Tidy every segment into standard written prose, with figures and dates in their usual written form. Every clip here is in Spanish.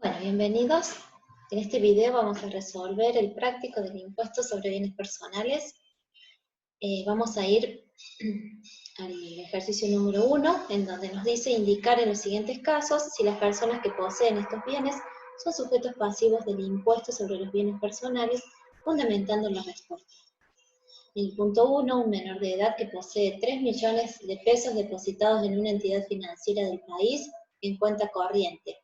Bueno, bienvenidos. En este video vamos a resolver el práctico del impuesto sobre bienes personales. Vamos a ir al ejercicio número 1, en donde nos dice indicar en los siguientes casos si las personas que poseen estos bienes son sujetos pasivos del impuesto sobre los bienes personales, fundamentando la respuesta. En el punto 1, un menor de edad que posee 3 millones de pesos depositados en una entidad financiera del país en cuenta corriente.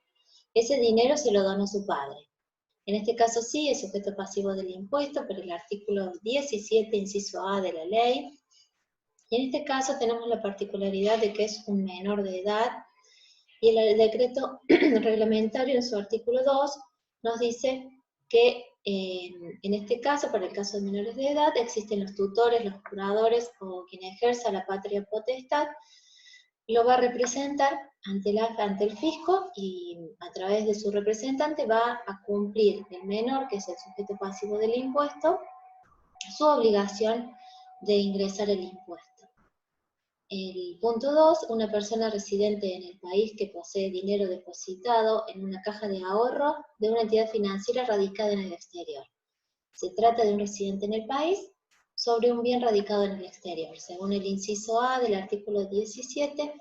Ese dinero se lo donó su padre. En este caso sí es sujeto pasivo del impuesto por el artículo 17, inciso A de la ley. Y en este caso tenemos la particularidad de que es un menor de edad, y el decreto reglamentario en su artículo 2 nos dice que en este caso, para el caso de menores de edad, existen los tutores, los curadores o quien ejerza la patria potestad, lo va a representar ante el fisco y a través de su representante va a cumplir el menor, que es el sujeto pasivo del impuesto, su obligación de ingresar el impuesto. El punto 2, una persona residente en el país que posee dinero depositado en una caja de ahorro de una entidad financiera radicada en el exterior. Se trata de un residente en el país sobre un bien radicado en el exterior. Según el inciso A del artículo 17,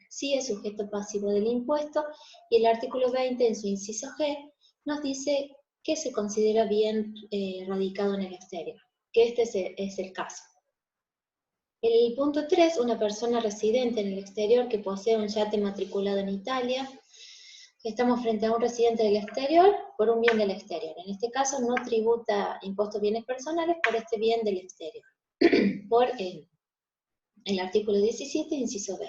sí es sujeto pasivo del impuesto, y el artículo 20 en su inciso G nos dice que se considera bien radicado en el exterior, que este es el caso. El punto 3, una persona residente en el exterior que posee un yate matriculado en Italia. Estamos frente a un residente del exterior por un bien del exterior. En este caso no tributa impuestos bienes personales por este bien del exterior, por el artículo 17, inciso B.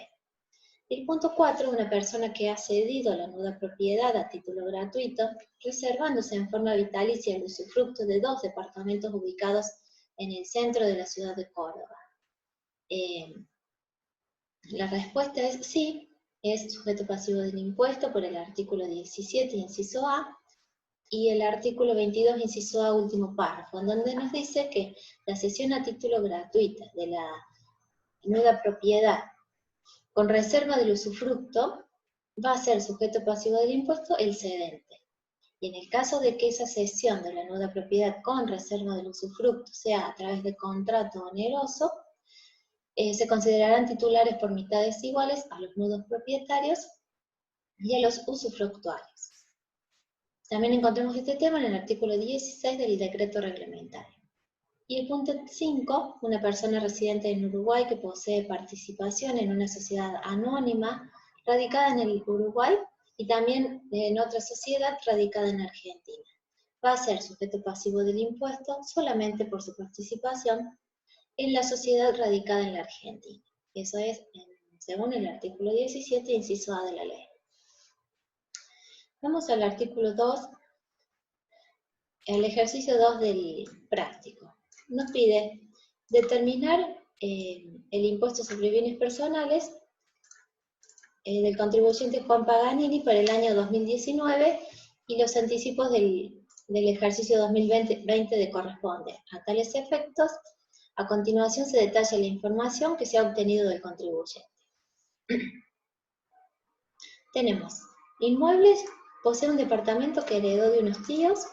El punto 4, una persona que ha cedido la nuda propiedad a título gratuito, reservándose en forma vitalicia el usufructo de 2 departamentos ubicados en el centro de la ciudad de Córdoba. La respuesta es sí, es sujeto pasivo del impuesto por el artículo 17, inciso A, y el artículo 22, inciso A, último párrafo, en donde nos dice que la cesión a título gratuita de la nuda propiedad con reserva del usufructo va a ser sujeto pasivo del impuesto el cedente. Y en el caso de que esa cesión de la nuda propiedad con reserva del usufructo sea a través de contrato oneroso, se considerarán titulares por mitades iguales a los nudos propietarios y a los usufructuarios. También encontramos este tema en el artículo 16 del decreto reglamentario. Y el punto 5, una persona residente en Uruguay que posee participación en una sociedad anónima radicada en el Uruguay y también en otra sociedad radicada en Argentina. Va a ser sujeto pasivo del impuesto solamente por su participación en la sociedad radicada en la Argentina. Eso es según el artículo 17, inciso A de la ley. Vamos al artículo 2, el ejercicio 2 del práctico. Nos pide determinar el impuesto sobre bienes personales del contribuyente Juan Paganini para el año 2019 y los anticipos del ejercicio 2020 de corresponde. A tales efectos, a continuación se detalla la información que se ha obtenido del contribuyente. Tenemos inmuebles, posee un departamento que heredó de unos tíos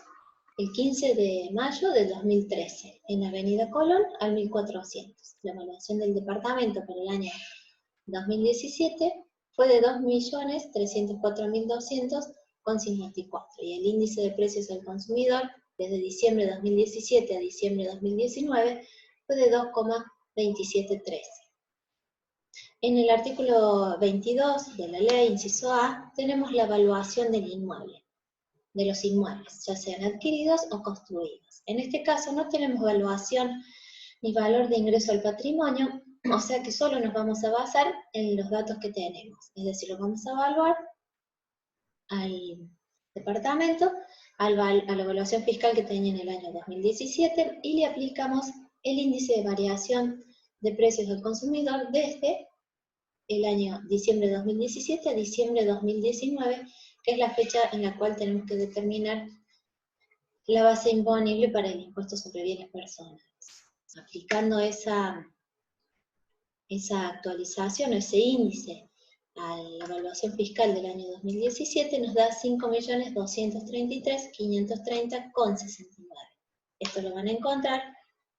el 15 de mayo de 2013, en Avenida Colón al 1400. La evaluación del departamento para el año 2017 fue de 2.304.200,54, y el índice de precios al consumidor desde diciembre de 2017 a diciembre de 2019 fue de 2,2713. En el artículo 22 de la ley, inciso A, tenemos la evaluación del inmueble, de los inmuebles, ya sean adquiridos o construidos. En este caso no tenemos evaluación ni valor de ingreso al patrimonio, o sea que solo nos vamos a basar en los datos que tenemos. Es decir, lo vamos a evaluar al departamento, a la evaluación fiscal que tenía en el año 2017, y le aplicamos el índice de variación de precios al consumidor desde el año diciembre de 2017 a diciembre de 2019, que es la fecha en la cual tenemos que determinar la base imponible para el impuesto sobre bienes personales. Aplicando esa actualización o ese índice a la evaluación fiscal del año 2017 nos da 5.233.530,69. Esto lo van a encontrar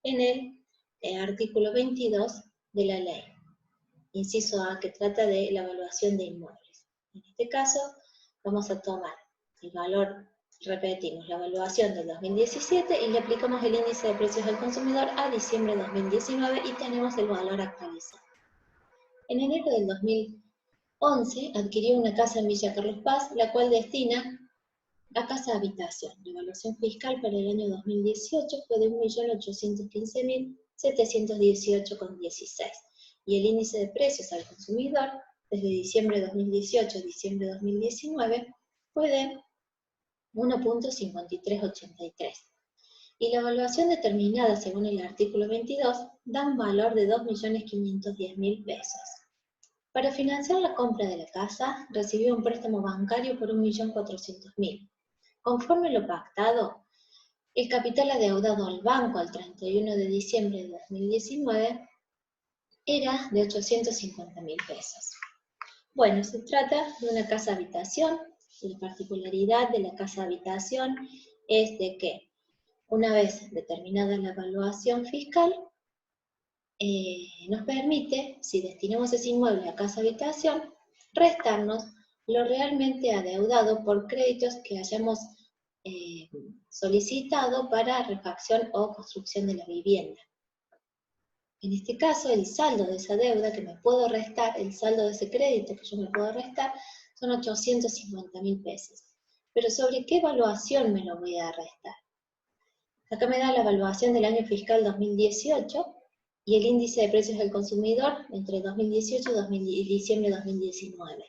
en el artículo 22 de la ley, inciso A, que trata de la evaluación de inmuebles. En este caso, vamos a tomar el valor, repetimos, la evaluación del 2017 y le aplicamos el índice de precios al consumidor a diciembre de 2019 y tenemos el valor actualizado. En enero del 2011 adquirió una casa en Villa Carlos Paz, la cual destina a casa habitación. La evaluación fiscal para el año 2018 fue de 1.815.718,16 y el índice de precios al consumidor desde diciembre de 2018 a diciembre de 2019 fue de 1.5383. Y la evaluación determinada según el artículo 22 da un valor de 2.510.000 pesos. Para financiar la compra de la casa, recibió un préstamo bancario por 1.400.000. Conforme lo pactado, el capital adeudado al banco al 31 de diciembre de 2019 era de 850.000 pesos. Bueno, se trata de una casa habitación. La particularidad de la casa habitación es de que una vez determinada la evaluación fiscal, nos permite, si destinamos ese inmueble a casa habitación, restarnos lo realmente adeudado por créditos que hayamos solicitado para refacción o construcción de la vivienda. En este caso, el saldo de esa deuda que me puedo restar, el saldo de ese crédito que yo me puedo restar, son 850.000 pesos. Pero ¿sobre qué evaluación me lo voy a restar? Acá me da la evaluación del año fiscal 2018 y el índice de precios del consumidor entre 2018 y diciembre de 2019.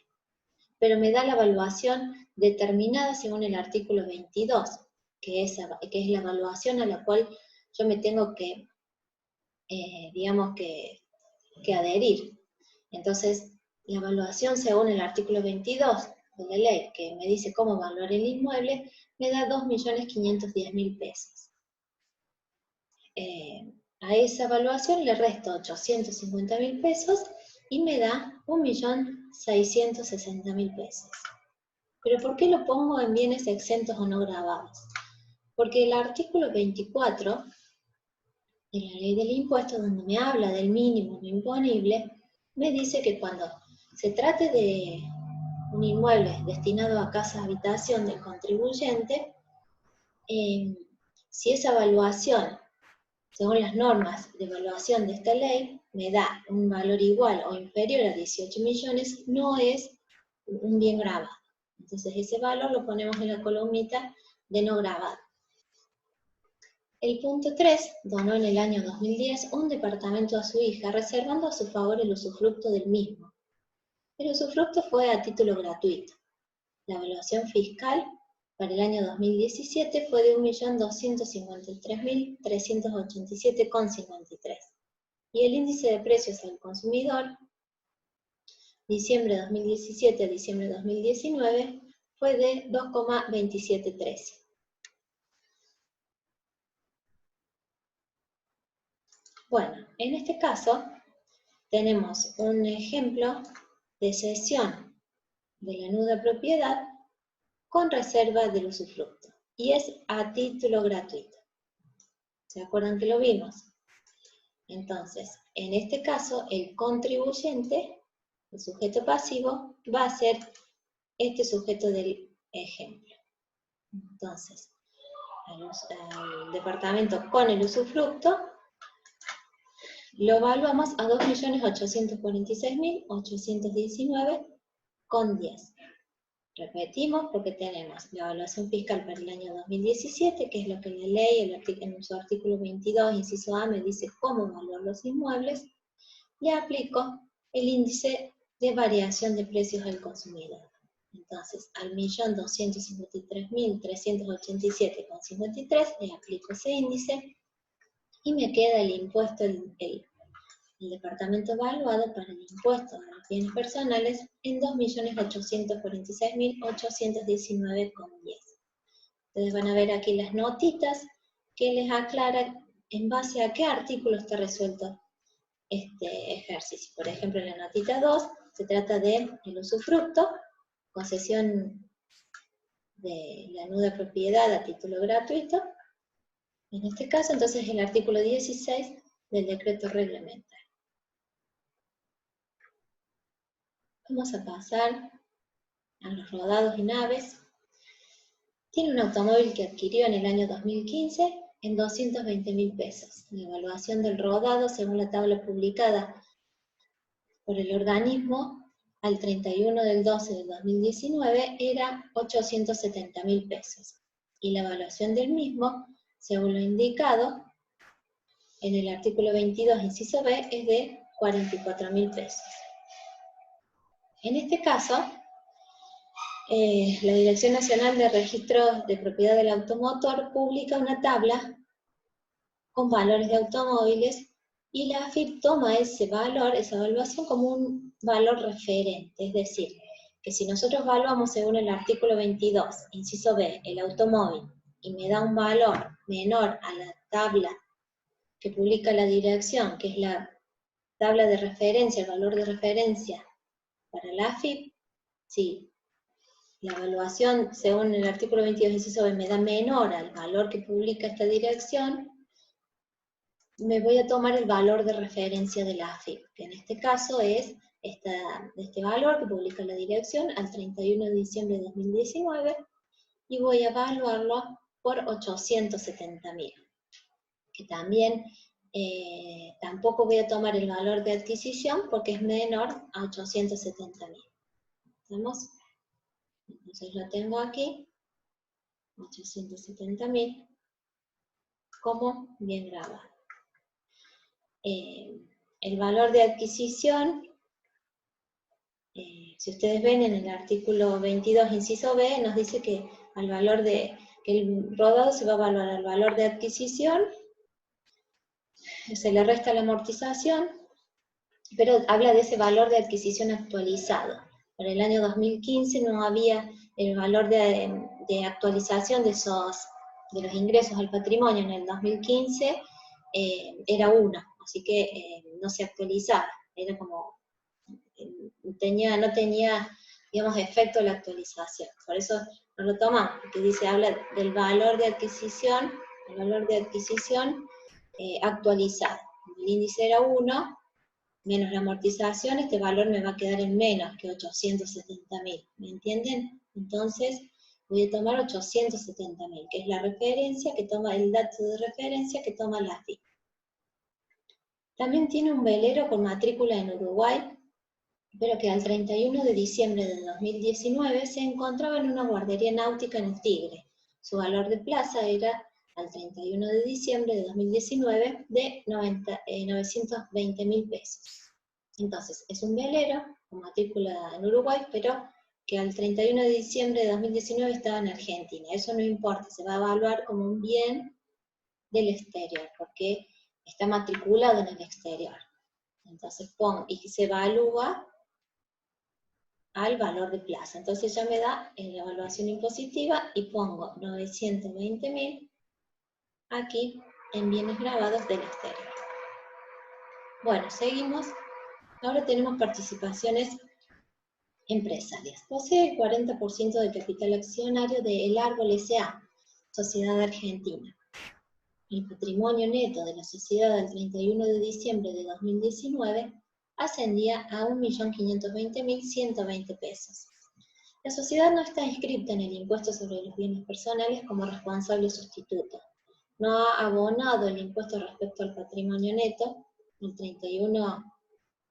Pero me da la evaluación determinada según el artículo 22, que es la evaluación a la cual yo me tengo que, que adherir. Entonces, la evaluación según el artículo 22 de la ley, que me dice cómo evaluar el inmueble, me da 2.510.000 pesos. A esa evaluación le resto 850.000 pesos y me da 1.660.000 pesos. ¿Pero por qué lo pongo en bienes exentos o no gravados? Porque el artículo 24 de la ley del impuesto, donde me habla del mínimo no imponible, me dice que cuando se trate de un inmueble destinado a casa habitación del contribuyente, si esa evaluación, según las normas de evaluación de esta ley, me da un valor igual o inferior a 18 millones, no es un bien grabado. Entonces ese valor lo ponemos en la columnita de no grabado. El punto 3 donó en el año 2010 un departamento a su hija, reservando a su favor el usufructo del mismo. El usufructo fue a título gratuito. La evaluación fiscal para el año 2017 fue de 1.253.387,53. Y el índice de precios al consumidor, diciembre de 2017 a diciembre de 2019, fue de 2,2713. Bueno, en este caso tenemos un ejemplo de cesión de la nuda propiedad con reserva del usufructo, y es a título gratuito. ¿Se acuerdan que lo vimos? Entonces, en este caso, el contribuyente, el sujeto pasivo, va a ser este sujeto del ejemplo. Entonces, al departamento con el usufructo, lo evaluamos a 2.846.819,10. Repetimos porque tenemos la evaluación fiscal para el año 2017, que es lo que la ley en su artículo 22, inciso A, me dice cómo evaluar los inmuebles. Le aplico el índice de variación de precios al consumidor. Entonces, al 1.253.387,53 le aplico ese índice y me queda el impuesto, el departamento evaluado para el impuesto a los bienes personales en 2.846.819,10. Ustedes van a ver aquí las notitas que les aclaran en base a qué artículo está resuelto este ejercicio. Por ejemplo, en la notita 2 se trata de el usufructo, concesión de la nuda propiedad a título gratuito. En este caso, entonces, el artículo 16 del decreto reglamentario. Vamos a pasar a los rodados y naves. Tiene un automóvil que adquirió en el año 2015 en 220.000 pesos. La evaluación del rodado, según la tabla publicada por el organismo, al 31 del 12 del 2019 era 870.000 pesos. Y la evaluación del mismo, según lo indicado en el artículo 22, inciso B, es de 44.000 pesos. En este caso, la Dirección Nacional de Registros de Propiedad del Automotor publica una tabla con valores de automóviles y la AFIP toma ese valor, esa evaluación, como un valor referente. Es decir, que si nosotros evaluamos según el artículo 22, inciso B, el automóvil, y me da un valor menor a la tabla que publica la dirección, que es la tabla de referencia, el valor de referencia para la AFIP, si la evaluación según el artículo 22, inciso B, me da menor al valor que publica esta dirección, me voy a tomar el valor de referencia de la AFIP, que en este caso es este valor que publica la dirección al 31 de diciembre de 2019, y voy a evaluarlo por 870.000, que también tampoco voy a tomar el valor de adquisición porque es menor a 870.000. ¿Estamos? Entonces lo tengo aquí, 870.000, como bien grabado. El valor de adquisición, si ustedes ven en el artículo 22, inciso B, nos dice que al valor que el rodado se va a evaluar al valor de adquisición, se le resta la amortización, pero habla de ese valor de adquisición actualizado. Para el año 2015 no había el valor de actualización de los ingresos al patrimonio. En el 2015 era 1, así que no se actualizaba, era como, no tenía, digamos, efecto la actualización. Por eso no lo tomamos, porque habla del valor de adquisición, actualizado. El índice era 1, menos la amortización, este valor me va a quedar en menos que 870.000, ¿me entienden? Entonces, voy a tomar 870.000, que es la referencia que toma, el dato de referencia que toma la AFIP. También tiene un velero con matrícula en Uruguay, pero que al 31 de diciembre de 2019 se encontraba en una guardería náutica en el Tigre. Su valor de plaza era, al 31 de diciembre de 2019, de 920.000 pesos. Entonces, es un velero con matrícula en Uruguay, pero que al 31 de diciembre de 2019 estaba en Argentina. Eso no importa, se va a evaluar como un bien del exterior, porque está matriculado en el exterior. Entonces y se evalúa al valor de plaza. Entonces ya me da la evaluación impositiva y pongo 920.000 aquí en bienes grabados del exterior. Bueno, seguimos. Ahora tenemos participaciones empresarias. Posee el 40% del capital accionario de El Árbol S.A., Sociedad Argentina. El patrimonio neto de la sociedad al 31 de diciembre de 2019 ascendía a 1.520.120 pesos. La sociedad no está inscrita en el impuesto sobre los bienes personales como responsable sustituto. No ha abonado el impuesto respecto al patrimonio neto el 31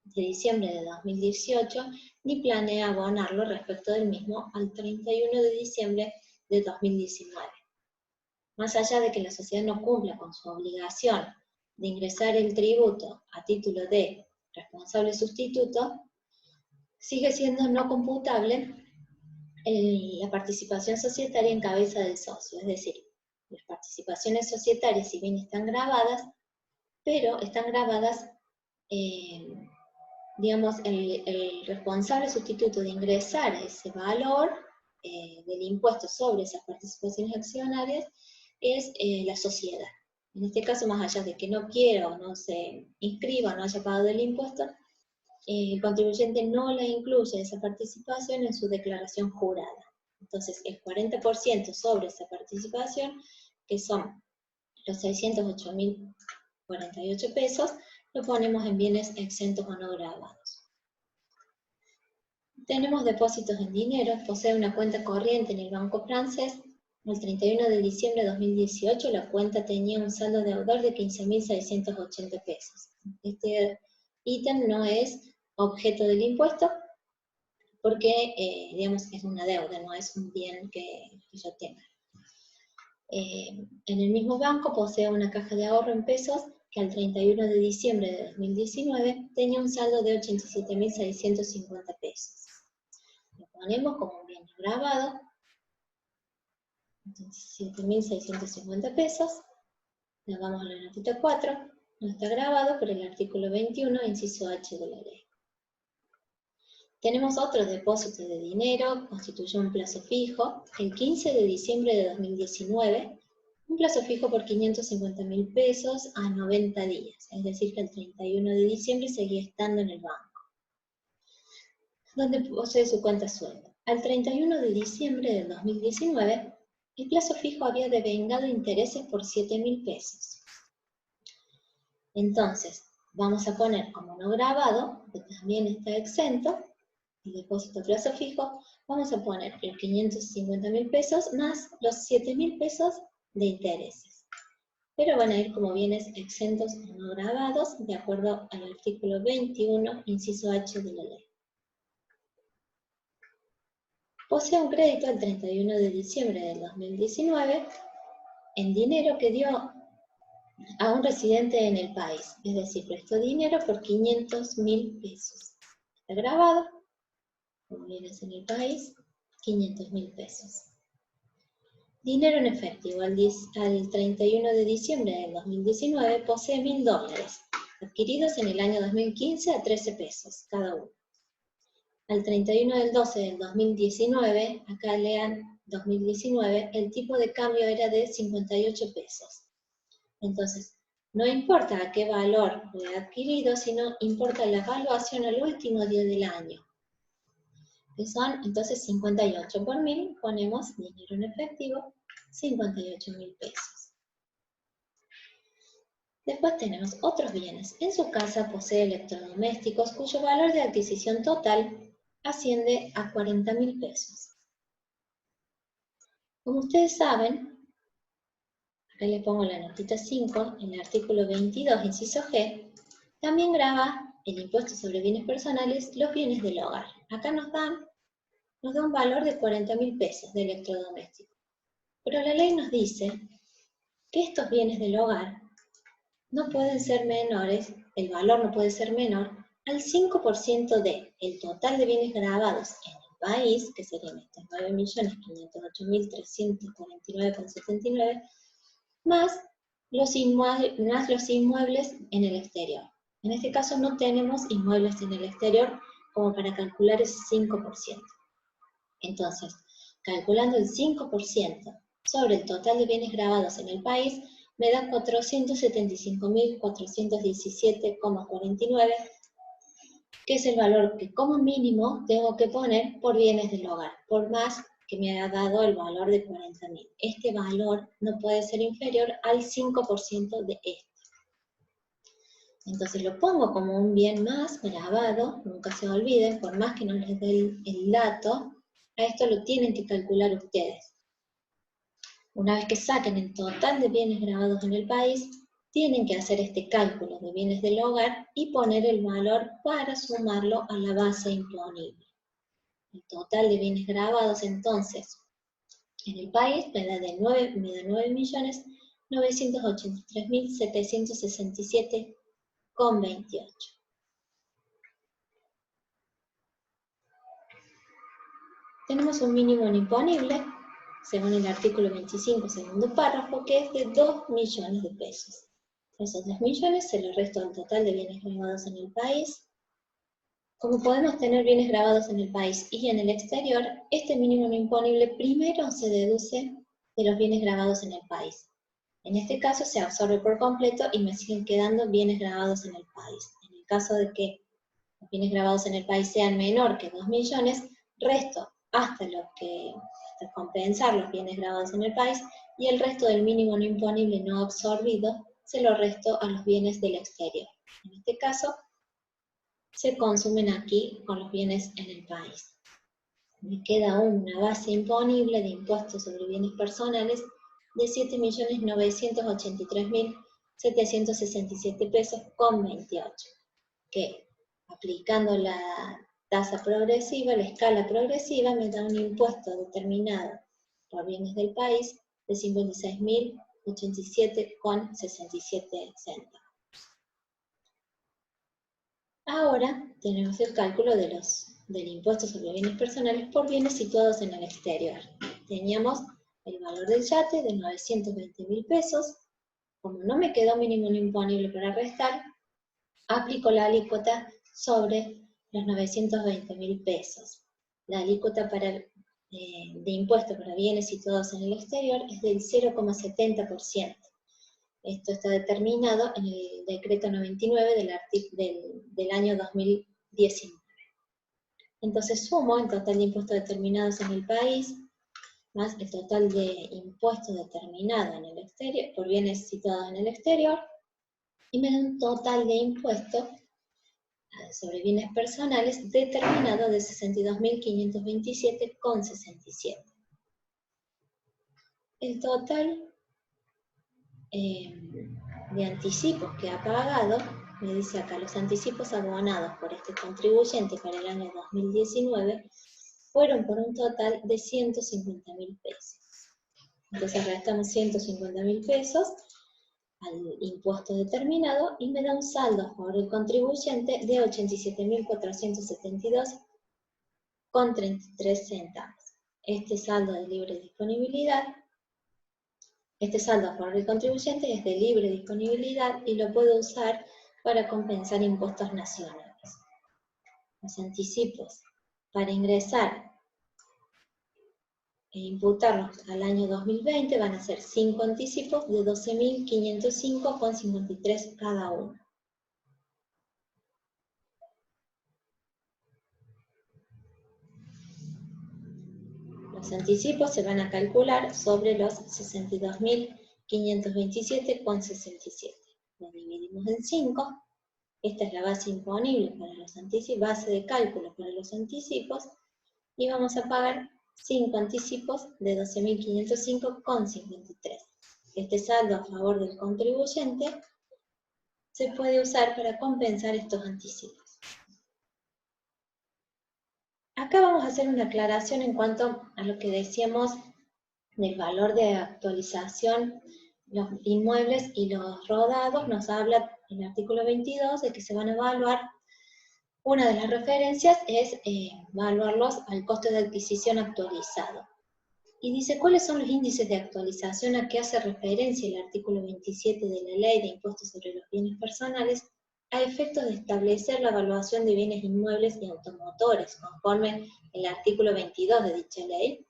de diciembre de 2018, ni planea abonarlo respecto del mismo al 31 de diciembre de 2019. Más allá de que la sociedad no cumpla con su obligación de ingresar el tributo a título de responsable sustituto, sigue siendo no computable la participación societaria en cabeza del socio. Es decir, las participaciones societarias, si bien están grabadas, pero están grabadas, digamos, el responsable sustituto de ingresar ese valor del impuesto sobre esas participaciones accionarias es la sociedad. En este caso, más allá de que no quiera o no se inscriba o no haya pagado el impuesto, el contribuyente no la incluye esa participación en su declaración jurada. Entonces, el 40% sobre esa participación, que son los 608.048 pesos, lo ponemos en bienes exentos o no gravados. Tenemos depósitos en dinero, posee una cuenta corriente en el banco francés. El 31 de diciembre de 2018 la cuenta tenía un saldo deudor de 15.680 pesos. Este ítem no es objeto del impuesto porque, digamos, es una deuda, no es un bien que yo tenga. En el mismo banco posee una caja de ahorro en pesos que al 31 de diciembre de 2019 tenía un saldo de 87.650 pesos. Lo ponemos como un bien grabado, 7.650 pesos, le vamos a la notita 4, no está grabado por el artículo 21, inciso H de la ley. Tenemos otro depósito de dinero, constituyó un plazo fijo, el 15 de diciembre de 2019, un plazo fijo por 550.000 pesos a 90 días, es decir que el 31 de diciembre seguía estando en el banco, donde posee su cuenta sueldo. Al 31 de diciembre del 2019, el plazo fijo había devengado intereses por 7.000 pesos. Entonces, vamos a poner como no grabado, que también está exento, el depósito a plazo fijo, vamos a poner los 550.000 pesos más los 7.000 pesos de intereses. Pero van a ir como bienes exentos o no grabados, de acuerdo al artículo 21, inciso H de la ley. Posee un crédito el 31 de diciembre del 2019 en dinero que dio a un residente en el país, es decir, prestó dinero por 500.000 pesos. Está grabado, como bienes en el país, 500.000 pesos. Dinero en efectivo, al 31 de diciembre del 2019 posee $1.000, adquiridos en el año 2015 a 13 pesos cada uno. Al 31 del 12 del 2019, acá lean 2019, el tipo de cambio era de 58 pesos. Entonces, no importa a qué valor fue adquirido, sino importa la evaluación al último día del año. Que son, entonces, 58 por 1.000, ponemos dinero en efectivo, 58.000 pesos. Después tenemos otros bienes. En su casa posee electrodomésticos cuyo valor de adquisición total asciende a 40.000 pesos. Como ustedes saben, acá le pongo la notita 5, en el artículo 22, inciso G, también grava el impuesto sobre bienes personales los bienes del hogar. Acá nos da un valor de 40.000 pesos de electrodoméstico. Pero la ley nos dice que estos bienes del hogar no pueden ser menores, el valor no puede ser menor al 5% del total de bienes gravados en el país, que serían estos 9.508.349,79, más los inmuebles en el exterior. En este caso no tenemos inmuebles en el exterior como para calcular ese 5%. Entonces, calculando el 5% sobre el total de bienes gravados en el país, me da 475.417,49, que es el valor que como mínimo tengo que poner por bienes del hogar, por más que me haya dado el valor de 40.000. Este valor no puede ser inferior al 5% de este. Entonces lo pongo como un bien más grabado, nunca se olviden, por más que no les dé el dato, a esto lo tienen que calcular ustedes. Una vez que saquen el total de bienes grabados en el país, tienen que hacer este cálculo de bienes del hogar y poner el valor para sumarlo a la base imponible. El total de bienes grabados entonces en el país me da 9.983.767,28. Tenemos un mínimo no imponible, según el artículo 25, segundo párrafo, que es de 2 millones de pesos. Esos 2 millones se los resto al total de bienes grabados en el país. Como podemos tener bienes grabados en el país y en el exterior, este mínimo no imponible primero se deduce de los bienes grabados en el país. En este caso se absorbe por completo y me siguen quedando bienes grabados en el país. En el caso de que los bienes grabados en el país sean menor que 2 millones, resto hasta compensar los bienes grabados en el país, y el resto del mínimo no imponible no absorbido se lo resto a los bienes del exterior. En este caso, se consumen aquí con los bienes en el país. Me queda una base imponible de impuestos sobre bienes personales de 7.983.767 pesos con 28, que aplicando la tasa progresiva, la escala progresiva, me da un impuesto determinado por bienes del país de 56.087,67 centavos. Ahora tenemos el cálculo del impuesto sobre bienes personales por bienes situados en el exterior. Teníamos el valor del yate de 920.000 pesos. Como no me quedó mínimo no imponible para restar, aplico la alícuota sobre los 920.000 pesos. La alícuota de impuesto para bienes situados en el exterior es del 0,70%. Esto está determinado en el decreto 99 del año 2019. Entonces sumo el total de impuestos determinados en el país, más el total de impuestos determinado en el exterior, por bienes situados en el exterior, y me da un total de impuestos sobre bienes personales determinado de 62.527,67. El total de anticipos que ha pagado, me dice acá, los anticipos abonados por este contribuyente para el año 2019 fueron por un total de 150.000 pesos. Entonces restamos 150.000 pesos al impuesto determinado y me da un saldo a favor del contribuyente de 87.472,33 centavos. Este saldo de libre disponibilidad, este saldo a favor del contribuyente es de libre disponibilidad y lo puedo usar para compensar impuestos nacionales. Los anticipos para ingresar e imputarlos al año 2020 van a ser 5 anticipos de 12.505,53 cada uno. Los anticipos se van a calcular sobre los 62.527,67. Los dividimos en 5. Esta es la base imponible para los anticipos, base de cálculo para los anticipos, y vamos a pagar 5 anticipos de 12.505,53. Este saldo a favor del contribuyente se puede usar para compensar estos anticipos. Acá vamos a hacer una aclaración en cuanto a lo que decíamos del valor de actualización. Los inmuebles y los rodados nos habla en el artículo 22 de que se van a evaluar. Una de las referencias es evaluarlos al costo de adquisición actualizado. Y dice, ¿cuáles son los índices de actualización a que hace referencia el artículo 27 de la Ley de Impuestos sobre los Bienes Personales a efectos de establecer la evaluación de bienes inmuebles y automotores, conforme el artículo 22 de dicha ley?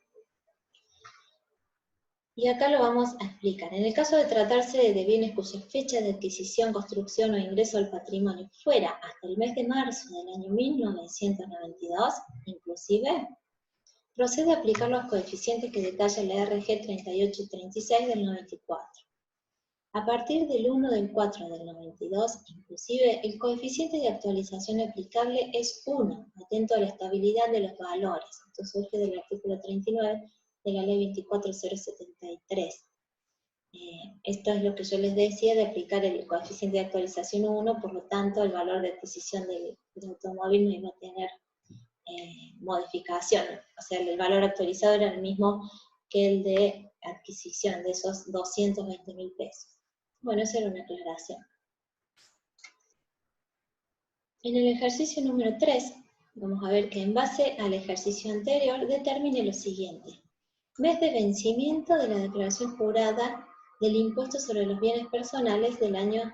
Y acá lo vamos a explicar. En el caso de tratarse de bienes cuya fecha de adquisición, construcción o ingreso al patrimonio fuera hasta el mes de marzo del año 1992, inclusive, procede a aplicar los coeficientes que detalla la RG 38 y 36 del 94. A partir del 1 del 4 del 92, inclusive, el coeficiente de actualización aplicable es 1, atento a la estabilidad de los valores. Esto surge del artículo 39 de la ley 24073. Esto es lo que yo les decía de aplicar el coeficiente de actualización 1, por lo tanto el valor de adquisición del automóvil no iba a tener modificación, o sea, el valor actualizado era el mismo que el de adquisición de esos 220.000 pesos. Bueno, esa era una aclaración. En el ejercicio número 3, vamos a ver que en base al ejercicio anterior determine lo siguiente. Mes de vencimiento de la declaración jurada del impuesto sobre los bienes personales del año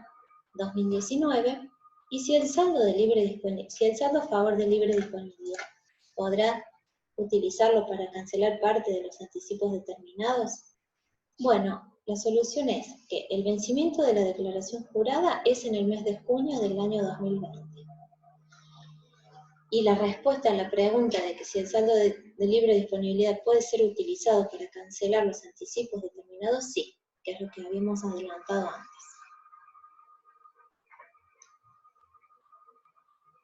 2019, y si el saldo a favor de libre disponibilidad podrá utilizarlo para cancelar parte de los anticipos determinados. Bueno, la solución es que el vencimiento de la declaración jurada es en el mes de junio del año 2020. Y la respuesta a la pregunta de que si el saldo de libre disponibilidad puede ser utilizado para cancelar los anticipos determinados, sí, que es lo que habíamos adelantado antes.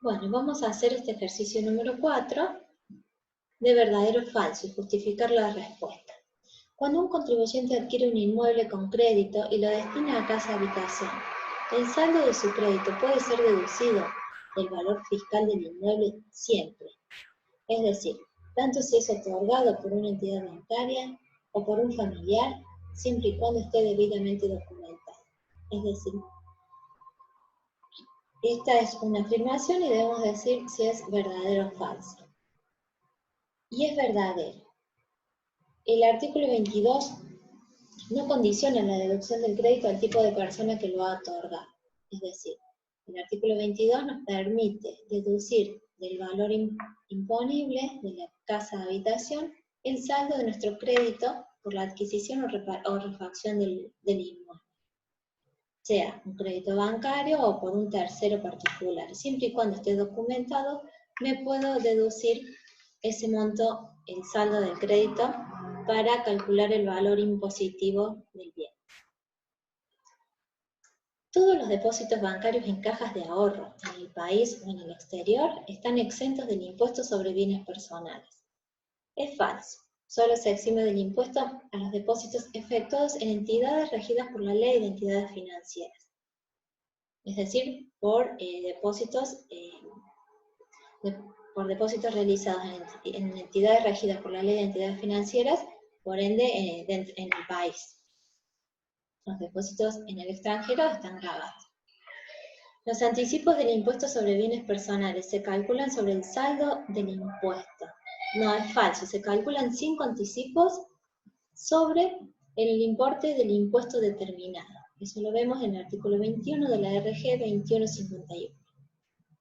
Bueno, vamos a hacer este ejercicio número 4 de verdadero o falso y justificar la respuesta. Cuando un contribuyente adquiere un inmueble con crédito y lo destina a casa habitación, el saldo de su crédito puede ser deducido del valor fiscal del inmueble siempre. Es decir, tanto si es otorgado por una entidad bancaria o por un familiar, siempre y cuando esté debidamente documentado. Es decir, esta es una afirmación y debemos decir si es verdadero o falso. Y es verdadero. El artículo 22 no condiciona la deducción del crédito al tipo de persona que lo ha otorgado. Es decir, el artículo 22 nos permite deducir del valor imponible de la casa de habitación el saldo de nuestro crédito por la adquisición o refacción del inmueble, sea un crédito bancario o por un tercero particular. Siempre y cuando esté documentado, me puedo deducir ese monto, el saldo del crédito, para calcular el valor impositivo del bien. Todos los depósitos bancarios en cajas de ahorro en el país o en el exterior están exentos del impuesto sobre bienes personales. Es falso. Solo se exime del impuesto a los depósitos efectuados en entidades regidas por la Ley de Entidades Financieras. Es decir, por depósitos realizados en entidades regidas por la Ley de Entidades Financieras, por ende en el país. Los depósitos en el extranjero están grabados. Los anticipos del impuesto sobre bienes personales se calculan sobre el saldo del impuesto. No, es falso, se calculan 5 anticipos sobre el importe del impuesto determinado. Eso lo vemos en el artículo 21 de la RG 2151.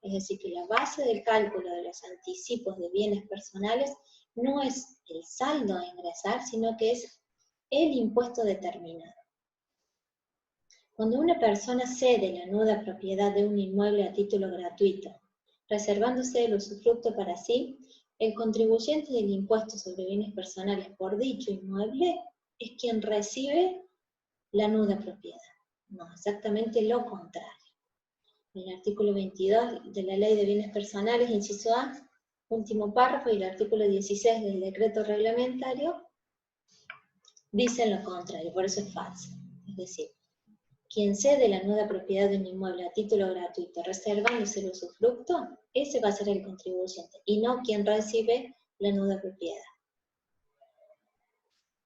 Es decir, que la base del cálculo de los anticipos de bienes personales no es el saldo a ingresar, sino que es el impuesto determinado. Cuando una persona cede la nuda propiedad de un inmueble a título gratuito, reservándose el usufructo para sí, el contribuyente del impuesto sobre bienes personales por dicho inmueble es quien recibe la nuda propiedad. No, exactamente lo contrario. El artículo 22 de la Ley de Bienes Personales, inciso A, último párrafo, y el artículo 16 del decreto reglamentario dicen lo contrario, por eso es falso. Es decir, quien cede la nuda propiedad de un inmueble a título gratuito, reservándose el usufructo, ese va a ser el contribuyente, y no quien recibe la nuda propiedad.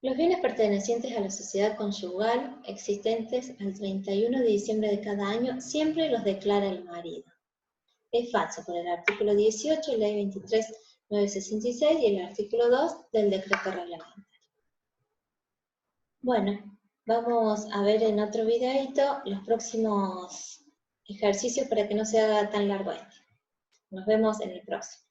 Los bienes pertenecientes a la sociedad conyugal existentes al 31 de diciembre de cada año siempre los declara el marido. Es falso por el artículo 18, ley 23.966 y el artículo 2 del decreto reglamentario. Bueno, vamos a ver en otro videito los próximos ejercicios para que no se haga tan largo este. Nos vemos en el próximo.